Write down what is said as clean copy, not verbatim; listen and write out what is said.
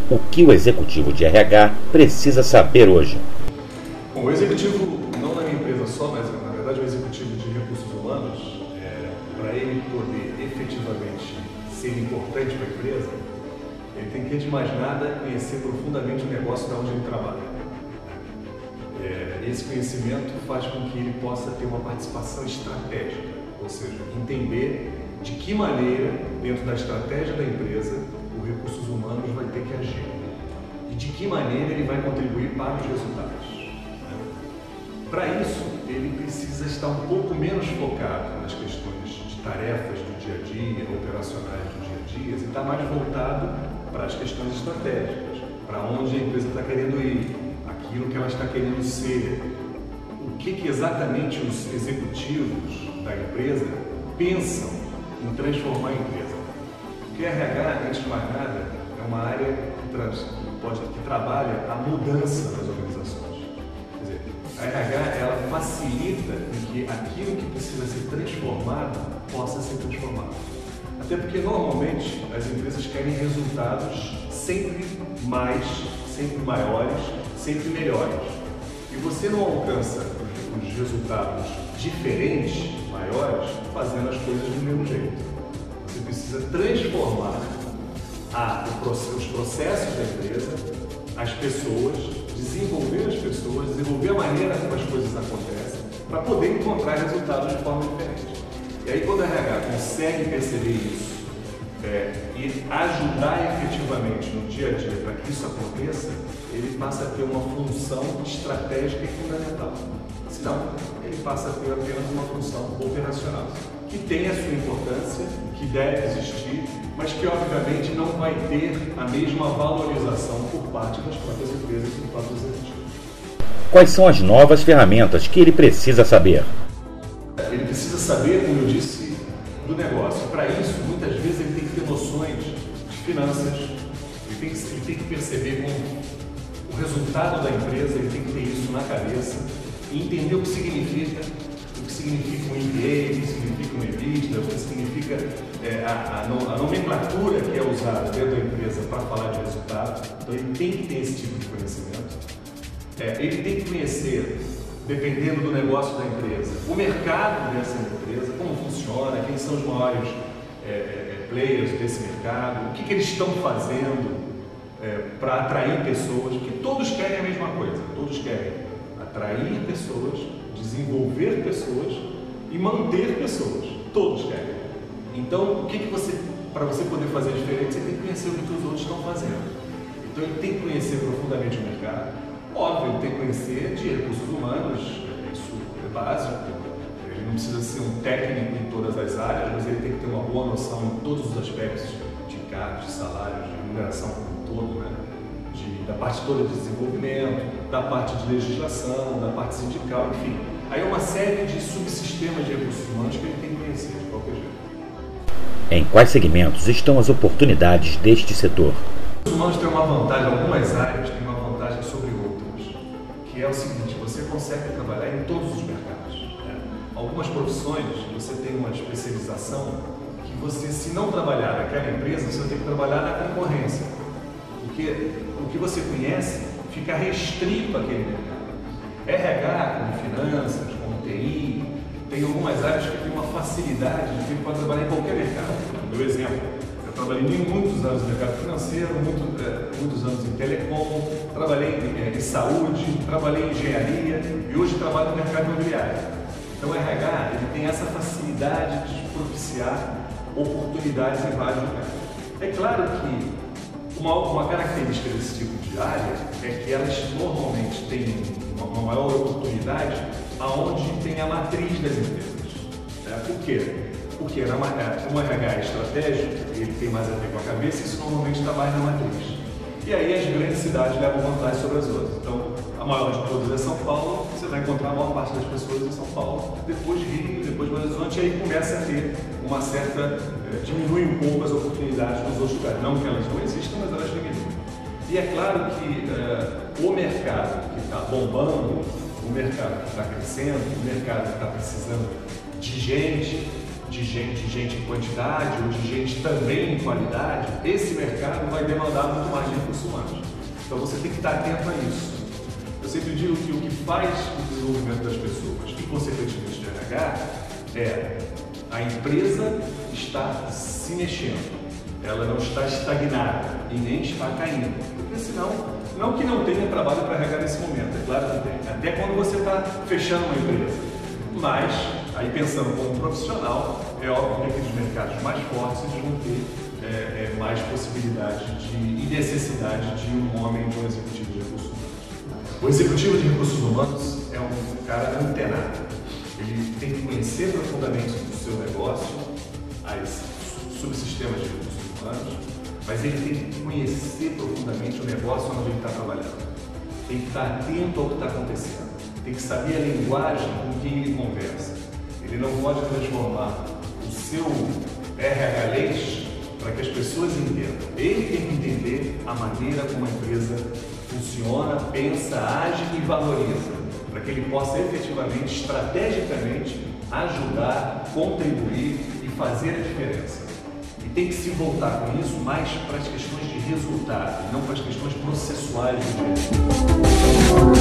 O que o executivo de RH precisa saber hoje? Bom, o executivo, não na minha empresa só, mas na verdade o executivo de recursos humanos, para ele poder efetivamente ser importante para a empresa, ele tem que, antes de mais nada, conhecer profundamente o negócio de onde ele trabalha. Esse conhecimento faz com que ele possa ter uma participação estratégica, ou seja, entender de que maneira, dentro da estratégia da empresa, o recursos humanos vai ter que agir e de que maneira ele vai contribuir para os resultados. Para isso, ele precisa estar um pouco menos focado nas questões de tarefas do dia a dia, operacionais do dia a dia, e estar mais voltado para as questões estratégicas, para onde a empresa está querendo ir, aquilo que ela está querendo ser, o que exatamente os executivos da empresa pensam em transformar a empresa. Porque RH, antes de mais nada, é uma área que trabalha a mudança das organizações. Quer dizer, a RH ela facilita que aquilo que precisa ser transformado possa ser transformado. Até porque normalmente as empresas querem resultados sempre mais, sempre maiores, sempre melhores. E você não alcança os resultados diferentes, maiores, fazendo as coisas do mesmo jeito. Você precisa transformar os processos da empresa, as pessoas, desenvolver as pessoas, desenvolver a maneira como as coisas acontecem, para poder encontrar resultados de forma diferente. E aí, quando a RH consegue perceber isso e ajudar efetivamente no dia a dia para que isso aconteça, ele passa a ter uma função estratégica e fundamental. Senão, ele passa a ter apenas uma função operacional, que tem a sua importância, que deve existir, mas que obviamente não vai ter a mesma valorização por parte das próprias empresas e dos próprios executivos. Quais são as novas ferramentas que ele precisa saber? Ele precisa saber, como eu disse, do negócio. Para isso, muitas vezes ele tem que ter noções de finanças, ele tem que perceber como o resultado da empresa, ele tem que ter isso na cabeça e entender o que significa um MBA, o que significa um EBITDA, o que significa a nomenclatura que é usada dentro da empresa para falar de resultado. Então ele tem que ter esse tipo de conhecimento. Ele tem que conhecer, dependendo do negócio da empresa, o mercado dessa empresa, como funciona, quem são os maiores players desse mercado, o que eles estão fazendo para atrair pessoas, porque todos querem a mesma coisa, todos querem atrair pessoas, desenvolver pessoas e manter pessoas, todos querem. Então, para você poder fazer diferente, você tem que conhecer o que os outros estão fazendo. Então, ele tem que conhecer profundamente o mercado. Óbvio, ele tem que conhecer de recursos humanos, isso é básico. Ele não precisa ser um técnico em todas as áreas, mas ele tem que ter uma boa noção em todos os aspectos de encargos, de salários, de remuneração como um todo, né? Da parte toda de desenvolvimento, da parte de legislação, da parte sindical, enfim. Aí é uma série de subsistemas de recursos humanos que ele tem que conhecer de qualquer jeito. Em quais segmentos estão as oportunidades deste setor? Os humanos têm uma vantagem, algumas áreas têm uma vantagem sobre outras, que é o seguinte: você consegue trabalhar em todos os mercados. Algumas profissões, você tem uma especialização que você, se não trabalhar naquela empresa, você vai ter que trabalhar na concorrência. Porque o que você conhece fica restrito àquele mercado. RH, como finanças, como TI, tem algumas áreas que têm uma facilidade de que ele pode trabalhar em qualquer mercado. Por exemplo, eu trabalhei muitos anos no mercado financeiro, muitos anos em telecom, trabalhei em saúde, trabalhei em engenharia e hoje trabalho no mercado imobiliário. Então o RH ele tem essa facilidade de propiciar oportunidades em vários lugares. É claro que uma característica desse tipo de área é que elas normalmente têm uma maior oportunidade aonde tem a matriz das empresas. Por quê? Porque como o RH é estratégico, ele tem mais a ver com a cabeça, isso normalmente está mais na matriz. E aí as grandes cidades levam vantagem sobre as outras. Então, a maior de todas é São Paulo, você vai encontrar a maior parte das pessoas em São Paulo, depois Rio, depois Belo Horizonte, e aí começa a ter uma certa... diminui um pouco as oportunidades nos outros lugares. Não que elas não existam, mas elas diminuem. E é claro que o mercado que está bombando, o mercado que está crescendo, o mercado que está precisando de gente, de gente em quantidade ou de gente também em qualidade, esse mercado vai demandar muito mais de recursos humanos. Então você tem que estar atento a isso. Eu sempre digo que o que faz o desenvolvimento das pessoas e, consequentemente, de RH é a empresa está se mexendo. Ela não está estagnada e nem está caindo. Porque senão, não que não tenha trabalho para RH nesse momento, é claro que tem. Até quando você está fechando uma empresa. Mas, aí pensando como profissional, é óbvio que aqueles mercados mais fortes eles vão ter mais possibilidade e necessidade de um homem, de um executivo de recursos humanos. O executivo de recursos humanos é um cara antenado. Ele tem que conhecer profundamente o seu negócio, as subsistemas de recursos humanos, mas ele tem que conhecer profundamente o negócio onde ele está trabalhando. Tem que estar atento ao que está acontecendo. Tem que saber a linguagem com quem ele conversa. Ele não pode transformar o seu RH leite para que as pessoas entendam. Ele tem que entender a maneira como a empresa funciona, pensa, age e valoriza, para que ele possa efetivamente, estrategicamente, ajudar, contribuir e fazer a diferença. E tem que se voltar com isso mais para as questões de resultado, não para as questões processuais do direito.